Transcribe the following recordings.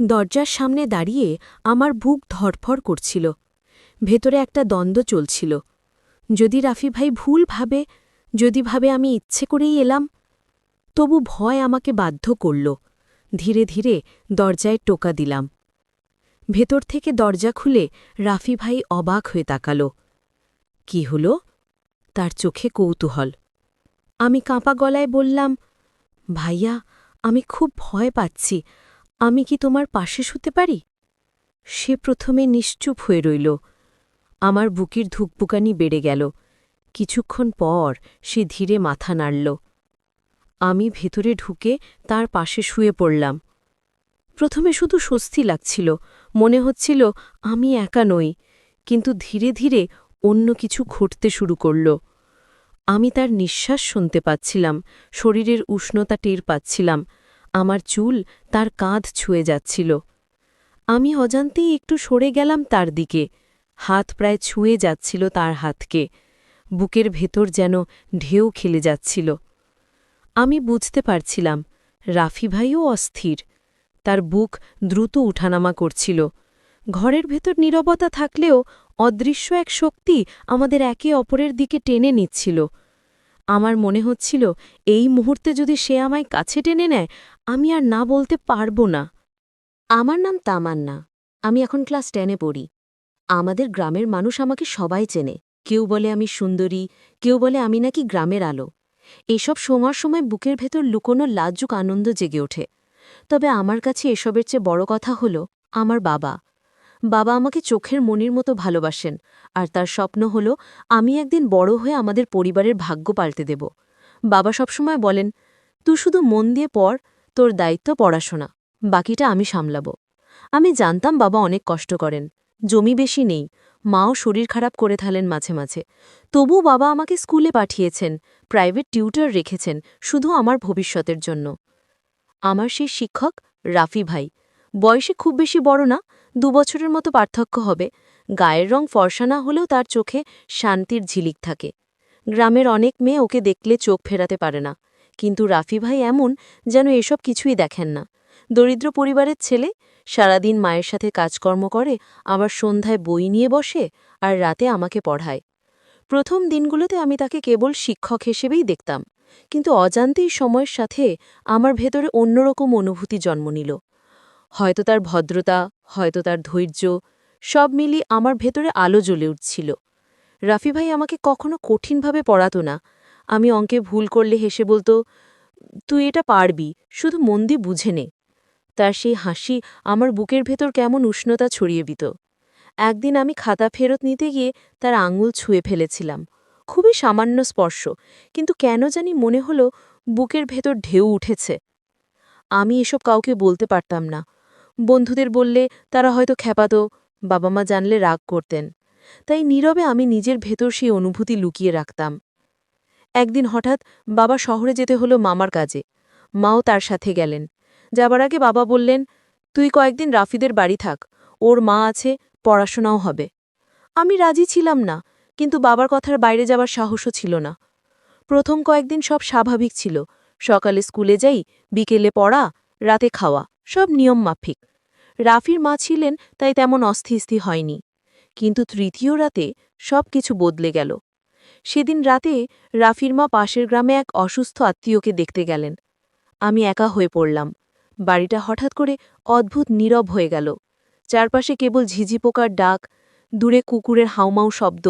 দরজার সামনে দাঁড়িয়ে আমার বুক ধড়ফড় করছিল। ভেতরে একটা দ্বন্দ্ব চলছিল। যদি রাফি ভাই ভুল ভাবে, যদি ভাবে আমি ইচ্ছে করেই এলাম। তবু ভয় আমাকে বাধ্য করল। ধীরে ধীরে দরজায় টোকা দিলাম। ভেতর থেকে দরজা খুলে রাফি ভাই অবাক হয়ে তাকাল। কি হল? তার চোখে কৌতূহল। আমি কাঁপা গলায় বললাম, ভাইয়া, আমি খুব ভয় পাচ্ছি, আমি কি তোমার পাশে শুতে পারি? সে প্রথমে নিশ্চুপ হয়ে রইল। আমার বুকের ধুকপুকানি বেড়ে গেল। কিছুক্ষণ পর সে ধীরে মাথা নাড়ল। আমি ভেতরে ঢুকে তার পাশে শুয়ে পড়লাম। প্রথমে শুধু স্বস্তি লাগছিল, মনে হচ্ছিল আমি একা নই, কিন্তু ধীরে ধীরে অন্য কিছু ঘটতে শুরু করল। আমি তার নিঃশ্বাস শুনতে পাচ্ছিলাম, শরীরের উষ্ণতা টের পাচ্ছিলাম, আমার চুল তার কাঁধ ছুঁয়ে যাচ্ছিল। আমি অজান্তেই একটু সরে গেলাম তার দিকে। হাত প্রায় ছুঁয়ে যাচ্ছিল তার হাতকে। বুকের ভেতর যেন ঢেউ খেলে যাচ্ছিল। আমি বুঝতে পারছিলাম, রাফি ভাইও অস্থির। তার বুক দ্রুত উঠানামা করছিল। ঘরের ভেতর নীরবতা থাকলেও অদৃশ্য এক শক্তি আমাদের একে অপরের দিকে টেনে নিচ্ছিল। আমার মনে হচ্ছিল, এই মুহূর্তে যদি সে আমায় কাছে টেনে নেয়, আমি আর না বলতে পারব না। আমার নাম তামান্না। আমি এখন ক্লাস 10-এ পড়ি। আমাদের গ্রামের মানুষ আমাকে সবাই চেনে। কেউ বলে আমি সুন্দরী, কেউ বলে আমি নাকি গ্রামের আলো। এসব শোনার সময় বুকের ভেতর লুকোনো লাজুক আনন্দ জেগে ওঠে। তবে আমার কাছে এসবের চেয়ে বড় কথা হল আমার বাবা। বাবা আমাকে চোখের মনির মতো ভালোবাসেন, আর তার স্বপ্ন হল আমি একদিন বড় হয়ে আমাদের পরিবারের ভাগ্য পাল্টে দেব। বাবা সবসময় বলেন, তুই শুধু মন দিয়ে পড়, তোর দায়িত্ব পড়াশোনা, বাকিটা আমি সামলাব। আমি জানতাম বাবা অনেক কষ্ট করেন, জমি বেশি নেই, মাও শরীর খারাপ করে থাকেন মাঝে মাঝে। তবু বাবা আমাকে স্কুলে পাঠিয়েছেন, প্রাইভেট টিউটর রেখেছেন, শুধু আমার ভবিষ্যতের জন্য। আমার সেই শিক্ষক রাফি ভাই। বয়সে খুব বেশি বড় না, 2 বছরের মতো পার্থক্য হবে। গায়ের রং ফর্সা না হলেও তার চোখে শান্তির ঝিলিক থাকে। গ্রামের অনেক মেয়ে ওকে দেখলে চোখ ফেরাতে পারে না, কিন্তু রাফি ভাই এমন যেন এসব কিছুই দেখেন না। দরিদ্র পরিবারের ছেলে, সারাদিন মায়ের সাথে কাজকর্ম করে, আবার সন্ধ্যায় বই নিয়ে বসে, আর রাতে আমাকে পড়ায়। প্রথম দিনগুলোতে আমি তাকে কেবল শিক্ষক হিসেবেই দেখতাম, কিন্তু অজান্তেই সময়ের সাথে আমার ভেতরে অন্যরকম অনুভূতি জন্ম নিল। হয়তো তার ভদ্রতা, হয়তো তার ধৈর্য, সব মিলিয়ে আমার ভেতরে আলো জ্বলে উঠছিল। রাফি ভাই আমাকে কখনো কঠিনভাবে পড়াতো না। আমি অঙ্কে ভুল করলে হেসে বলতো, তুই এটা পারবি, শুধু মন দিয়ে বুঝে নে। তার সেই হাসি আমার বুকের ভেতর কেমন উষ্ণতা ছড়িয়ে দিত। একদিন আমি খাতা ফেরত নিতে গিয়ে তার আঙুল ছুঁয়ে ফেলেছিলাম। খুবই সামান্য স্পর্শ, কিন্তু কেন জানি মনে হলো বুকের ভেতর ঢেউ উঠেছে। আমি এসব কাউকে বলতে পারতাম না। বন্ধুদের বললে তারা হয়তো খেপাত, বাবা মা জানলে রাগ করতেন। তাই নীরবে আমি নিজের ভেতর সেই অনুভূতি লুকিয়ে রাখতাম। একদিন হঠাৎ বাবা শহরে যেতে হলো মামার কাজে। মাও তার সাথে গেলেন। যাবার আগে বাবা বললেন, তুই কয়েকদিন রাফিদের বাড়ি থাক, ওর মা আছে, পড়াশোনাও হবে। আমি রাজি ছিলাম না, কিন্তু বাবার কথার বাইরে যাবার সাহসও ছিল না। প্রথম কয়েকদিন সব স্বাভাবিক ছিল। সকালে স্কুলে যাই, বিকেলে পড়া, রাতে খাওয়া, সব নিয়ম মাফিক। রাফির মা ছিলেন, তাই তেমন অস্থিস্থির হয়নি। কিন্তু তৃতীয় রাতে সব কিছু বদলে গেল। সেদিন রাতে রাফির মা পাশের গ্রামে এক অসুস্থ আত্মীয়কে দেখতে গেলেন। আমি একা হয়ে পড়লাম। বাড়িটা হঠাৎ করে অদ্ভুত নীরব হয়ে গেল। চারপাশে কেবল ঝিঝি পোকার ডাক, দূরে কুকুরের হাউমাউ শব্দ,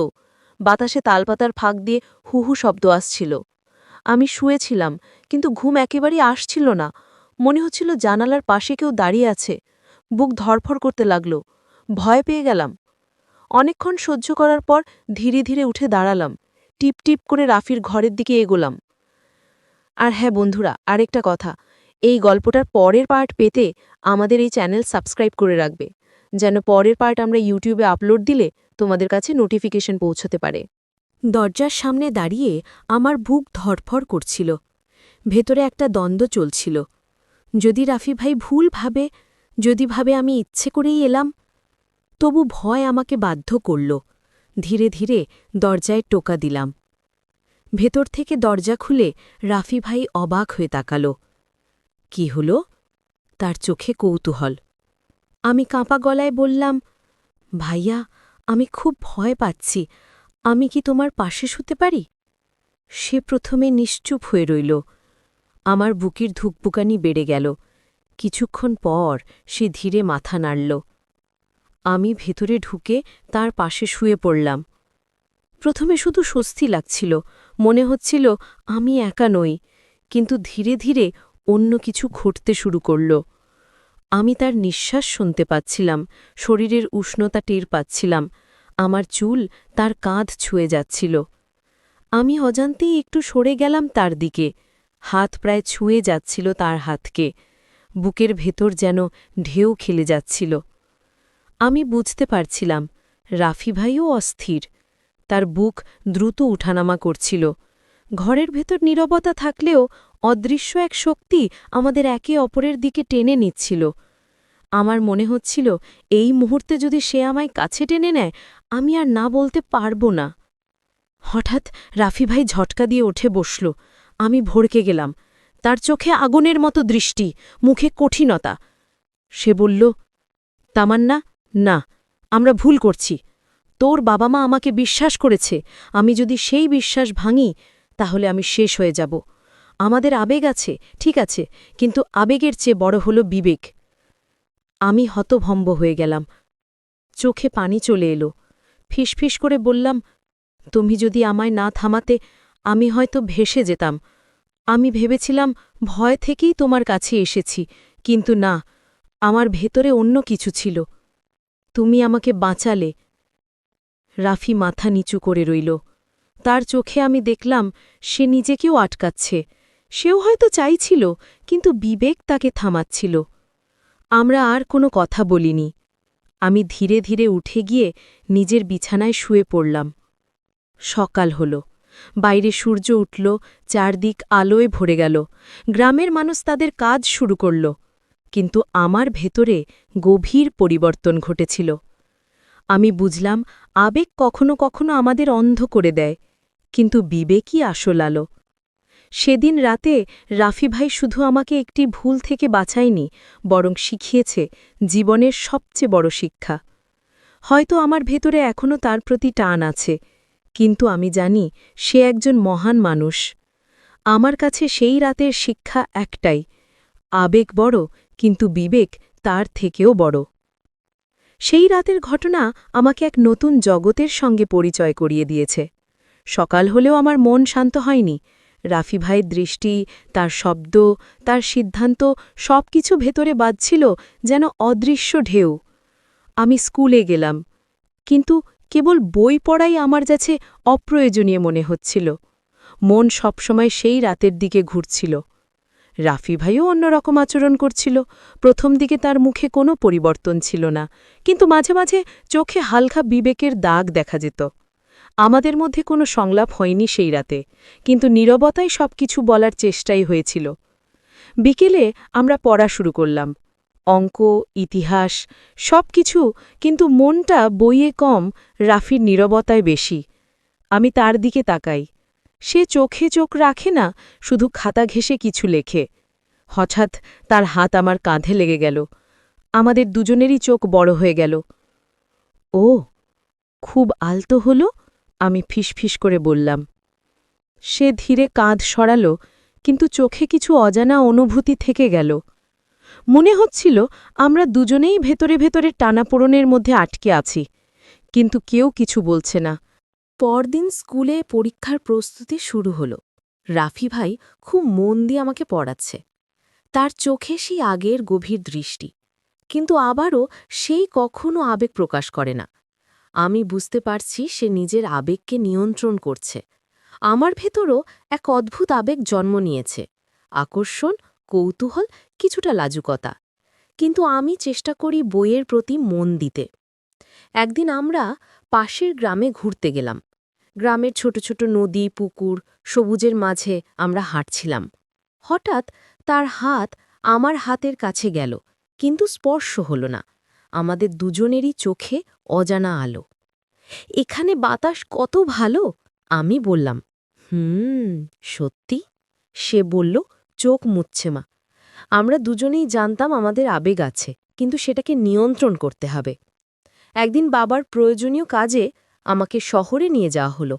বাতাসে তালপাতার ফাঁক দিয়ে হুহু শব্দ আসছিল। আমি শুয়েছিলাম, কিন্তু ঘুম একেবারেই আসছিল না। মনে হচ্ছিল জানালার পাশে কেউ দাঁড়িয়ে আছে। বুক ধড়ফড় করতে লাগল। ভয় পেয়ে গেলাম। অনেকক্ষণ সহ্য করার পর ধীরে ধীরে উঠে দাঁড়ালাম। টিপ টিপ করে রাফির ঘরের দিকে এগোলাম। আর হ্যাঁ বন্ধুরা, আরেকটা কথা, এই গল্পটার পরের পার্ট পেতে আমাদের এই চ্যানেল সাবস্ক্রাইব করে রাখবে, যেন পরের পার্ট আমরা ইউটিউবে আপলোড দিলে তোমাদের কাছে নোটিফিকেশন পৌঁছতে পারে। দরজার সামনে দাঁড়িয়ে আমার বুক ধড়ফড় করছিল। ভেতরে একটা দ্বন্দ্ব চলছিল। যদি রাফি ভাই ভুল ভাবে, যদি ভাবে আমি ইচ্ছে করেই এলাম। তবু ভয় আমাকে বাধ্য করল। ধীরে ধীরে দরজায় টোকা দিলাম। ভেতর থেকে দরজা খুলে রাফি ভাই অবাক হয়ে তাকাল। কি হল? তার চোখে কৌতূহল। আমি কাঁপা গলায় বললাম, ভাইয়া, আমি খুব ভয় পাচ্ছি, আমি কি তোমার পাশে শুতে পারি? সে প্রথমে নিশ্চুপ হয়ে রইল। আমার বুকের ধুকপুকানি বেড়ে গেল। কিছুক্ষণ পর সে ধীরে মাথা নাড়ল। আমি ভেতরে ঢুকে তার পাশে শুয়ে পড়লাম। প্রথমে শুধু স্বস্তি লাগছিল, মনে হচ্ছিল আমি একা নই, কিন্তু ধীরে ধীরে অন্য কিছু ঘটতে শুরু করল। আমি তার নিঃশ্বাস শুনতে পাচ্ছিলাম, শরীরের উষ্ণতা টের পাচ্ছিলাম, আমার চুল তার কাঁধ ছুঁয়ে যাচ্ছিল। আমি অজান্তেই একটু সরে গেলাম তার দিকে, হাত প্রায় ছুঁয়ে যাচ্ছিল তার হাতকে, বুকের ভেতর যেন ঢেউ খেলে যাচ্ছিল। আমি বুঝতে পারছিলাম রাফি ভাইও অস্থির, তার বুক দ্রুত উঠানামা করছিল। ঘরের ভেতর নীরবতা থাকলেও অদৃশ্য এক শক্তি আমাদের একে অপরের দিকে টেনে নিচ্ছিল। আমার মনে হচ্ছিল এই মুহূর্তে যদি সে আমায় কাছে টেনে নেয়, আমি আর না বলতে পারব না। হঠাৎ রাফি ভাই ঝটকা দিয়ে উঠে বসল। আমি ভড়কে গেলাম। তার চোখে আগুনের মতো দৃষ্টি, মুখে কঠিনতা। সে বলল, তামান্না, না, আমরা ভুল করছি। তোর বাবা মা আমাকে বিশ্বাস করেছে, আমি যদি সেই বিশ্বাস ভাঙি তাহলে আমি শেষ হয়ে যাব। আমাদের আবেগ আছে, ঠিক আছে, কিন্তু আবেগের চেয়ে বড় হল বিবেক। আমি হতভম্ব হয়ে গেলাম। চোখে পানি চলে এলো। ফিসফিস করে বললাম, তুমি যদি আমায় না থামাতে আমি হয়তো ভেসে যেতাম। আমি ভেবেছিলাম ভয় থেকেই তোমার কাছে এসেছি, কিন্তু না, আমার ভেতরে অন্য কিছু ছিল। তুমি আমাকে বাঁচালে। রাফি মাথা নিচু করে রইল। তার চোখে আমি দেখলাম সে নিজেকেও আটকাচ্ছে। সেও হয়তো চাইছিল, কিন্তু বিবেক তাকে থামাচ্ছিল। আমরা আর কোনো কথা বলিনি। আমি ধীরে ধীরে উঠে গিয়ে নিজের বিছানায় শুয়ে পড়লাম। সকাল হল। বাইরে সূর্য উঠল, চারদিক আলোয় ভরে গেল। গ্রামের মানুষ তাদের কাজ শুরু করল। কিন্তু আমার ভেতরে গভীর পরিবর্তন ঘটেছিল। আমি বুঝলাম আবেগ কখনো কখনো আমাদের অন্ধ করে দেয়, কিন্তু বিবেকই আসল আলো। সেদিন রাতে রাফি ভাই শুধু আমাকে একটি ভুল থেকে বাঁচায়নি, বরং শিখিয়েছে জীবনের সবচেয়ে বড় শিক্ষা। হয়তো আমার ভেতরে এখনও তার প্রতি টান আছে, কিন্তু আমি জানি সে একজন মহান মানুষ। আমার কাছে সেই রাতের শিক্ষা একটাই, আবেগ বড়, কিন্তু বিবেক তার থেকেও বড়। সেই রাতের ঘটনা আমাকে এক নতুন জগতের সঙ্গে পরিচয় করিয়ে দিয়েছে। সকাল হলেও আমার মন শান্ত হয়নি। রাফি ভাইয়ের দৃষ্টি, তার শব্দ, তার সিদ্ধান্ত সবকিছু ভেতরে বাজছিল যেন অদৃশ্য ঢেউ। আমি স্কুলে গেলাম, কিন্তু কেবল বই পড়াই আমার কাছে অপ্রয়োজনীয় মনে হচ্ছিল। মন সবসময় সেই রাতের দিকে ঘুরছিল। রাফি ভাইও অন্যরকম আচরণ করছিল। প্রথম দিকে তার মুখে কোনো পরিবর্তন ছিল না, কিন্তু মাঝে মাঝে চোখে হালকা বিবেকের দাগ দেখা যেত। আমাদের মধ্যে কোনো সংলাপ হয়নি সেই রাতে, কিন্তু নীরবতায় সবকিছু বলার চেষ্টাই হয়েছিল। বিকেলে আমরা পড়া শুরু করলাম, অঙ্ক, ইতিহাস, সবকিছু, কিন্তু মনটা বইয়ে কম, রাফির নীরবতায় বেশি। আমি তার দিকে তাকাই। সে চোখে চোখ রাখে না, শুধু খাতা ঘেঁষে কিছু লেখে। হঠাৎ তার হাত আমার কাঁধে লেগে গেল। আমাদের দুজনেরই চোখ বড় হয়ে গেল। ও, খুব আলতো হলো, আমি ফিসফিস করে বললাম। সে ধীরে কাঁধ সরাল, কিন্তু চোখে কিছু অজানা অনুভূতি থেকে গেল। মনে হচ্ছিল আমরা দুজনেই ভেতরে ভেতরে টানাপোড়নের মধ্যে আটকে আছি, কিন্তু কেউ কিছু বলছে না। পরদিন স্কুলে পরীক্ষার প্রস্তুতি শুরু হলো। রাফি ভাই খুব মন দিয়ে আমাকে পড়াচ্ছে। তার চোখে সেই আগের গভীর দৃষ্টি, কিন্তু আবারও সেই কখনো আবেগ প্রকাশ করে না। আমি বুঝতে পারছি সে নিজের আবেগকে নিয়ন্ত্রণ করছে। আমার ভেতরও এক অদ্ভুত আবেগ জন্ম নিয়েছে, আকর্ষণ, কৌতূহল, কিছুটা লাজুকতা। কিন্তু আমি চেষ্টা করি বইয়ের প্রতি মন দিতে। একদিন আমরা পাশের গ্রামে ঘুরতে গেলাম। গ্রামের ছোট ছোট নদী, পুকুর, সবুজের মাঝে আমরা হাঁটছিলাম। হঠাৎ তার হাত আমার হাতের কাছে গেল, কিন্তু স্পর্শ হল না। আমাদের দুজনেরই চোখে অজানা আলো। এখানে বাতাস কত ভালো, আমি বললাম। সত্যি, সে বলল, চোখ মুছছে মা। আমরা দুজনেই জানতাম আমাদের আবেগ আছে, কিন্তু সেটাকে নিয়ন্ত্রণ করতে হবে। একদিন বাবার প্রয়োজনীয় কাজে আমাকে শহরে নিয়ে যাওয়া হলো।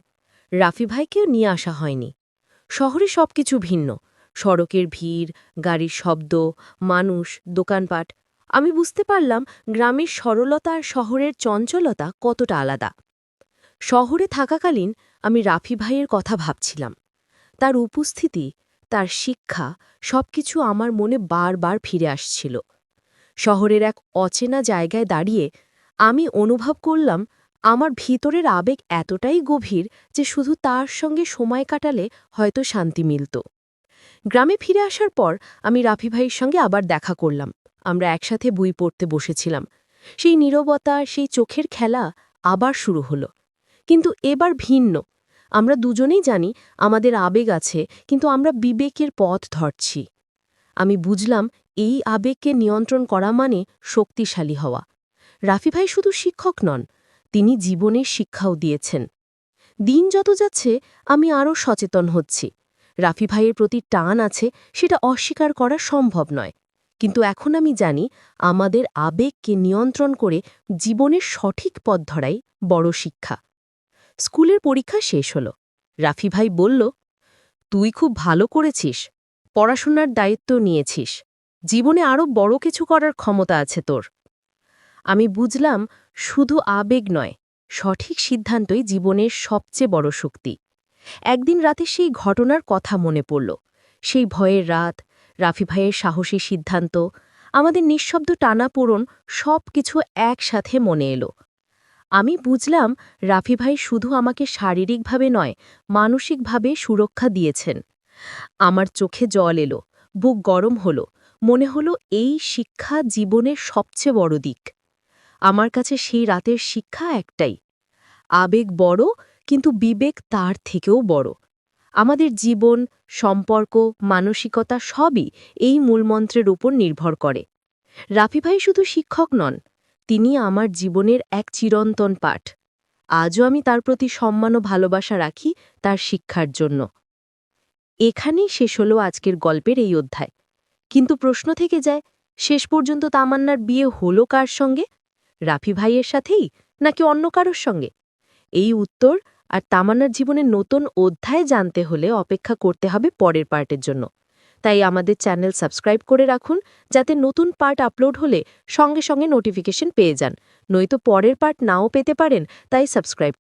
রাফি ভাইকেও নিয়ে আসা হয়নি। শহরে সবকিছু ভিন্ন, সড়কের ভিড়, গাড়ির শব্দ, মানুষ, দোকানপাট। আমি বুঝতে পারলাম গ্রামের সরলতা আর শহরের চঞ্চলতা কতটা আলাদা। শহরে থাকাকালীন আমি রাফি ভাইয়ের কথা ভাবছিলাম। তার উপস্থিতি, তার শিক্ষা, সবকিছু আমার মনে বারবার ফিরে আসছিল। শহরের এক অচেনা জায়গায় দাঁড়িয়ে আমি অনুভব করলাম আমার ভিতরের আবেগ এতটাই গভীর যে শুধু তার সঙ্গে সময় কাটালে হয়তো শান্তি মিলত। গ্রামে ফিরে আসার পর আমি রাফি ভাইয়ের সঙ্গে আবার দেখা করলাম। আমরা একসাথে বই পড়তে বসেছিলাম। সেই নীরবতা, সেই চোখের খেলা আবার শুরু হলো। কিন্তু এবার ভিন্ন। আমরা দুজনেই জানি আমাদের আবেগ আছে, কিন্তু আমরা বিবেকের পথ ধরছি। আমি বুঝলাম এই আবেগকে নিয়ন্ত্রণ করা মানে শক্তিশালী হওয়া। রাফি ভাই শুধু শিক্ষক নন, তিনি জীবনের শিক্ষাও দিয়েছেন। দিন যত যাচ্ছে আমি আরও সচেতন হচ্ছি। রাফি ভাইয়ের প্রতি টান আছে, সেটা অস্বীকার করা সম্ভব নয়। কিন্তু এখন আমি জানি আমাদের আবেগকে নিয়ন্ত্রণ করে জীবনের সঠিক পথ ধরাই বড় শিক্ষা। স্কুলের পরীক্ষা শেষ হল। রাফি ভাই বলল, তুই খুব ভালো করেছিস, পড়াশোনার দায়িত্ব নিয়েছিস, জীবনে আরও বড় কিছু করার ক্ষমতা আছে তোর। আমি বুঝলাম শুধু আবেগ নয়, সঠিক সিদ্ধান্তই জীবনের সবচেয়ে বড় শক্তি। একদিন রাতে সেই ঘটনার কথা মনে পড়ল। সেই ভয়ের রাত, রাফি ভাইয়ের সাহসী সিদ্ধান্ত, আমাদের নিঃশব্দ টানাপোড়ন, সব কিছু একসাথে মনে এলো। আমি বুঝলাম রাফি ভাই শুধু আমাকে শারীরিকভাবে নয়, মানসিকভাবে সুরক্ষা দিয়েছেন। আমার চোখে জল এলো, বুক গরম হলো, মনে হলো এই শিক্ষা জীবনের সবচেয়ে বড় দিক। আমার কাছে সেই রাতের শিক্ষা একটাই, আবেগ বড়, কিন্তু বিবেক তার থেকেও বড়। আমাদের জীবন, সম্পর্ক, মানসিকতা সবই এই মূলমন্ত্রের উপর নির্ভর করে। রাফি ভাই শুধু শিক্ষক নন, তিনি আমার জীবনের এক চিরন্তন পাঠ। আজও আমি তার প্রতি সম্মান ও ভালোবাসা রাখি তার শিক্ষার জন্য। এখানেই শেষ হলো আজকের গল্পের এই অধ্যায়। কিন্তু প্রশ্ন থেকে যায়, শেষ পর্যন্ত তামান্নার বিয়ে হলো কার সঙ্গে? রাফি ভাইয়ের সাথেই, নাকি অন্য কারোর সঙ্গে? এই উত্তর আর তামান্নার জীবনের নতুন অধ্যায় জানতে হলে অপেক্ষা করতে হবে পরের পার্টের জন্য। তাই আমাদের চ্যানেল সাবস্ক্রাইব করে রাখুন, যাতে নতুন পার্ট আপলোড হলে সঙ্গে সঙ্গে নোটিফিকেশন পেয়ে যান। নয়তো পরের পার্ট নাও পেতে পারেন, তাই সাবস্ক্রাইব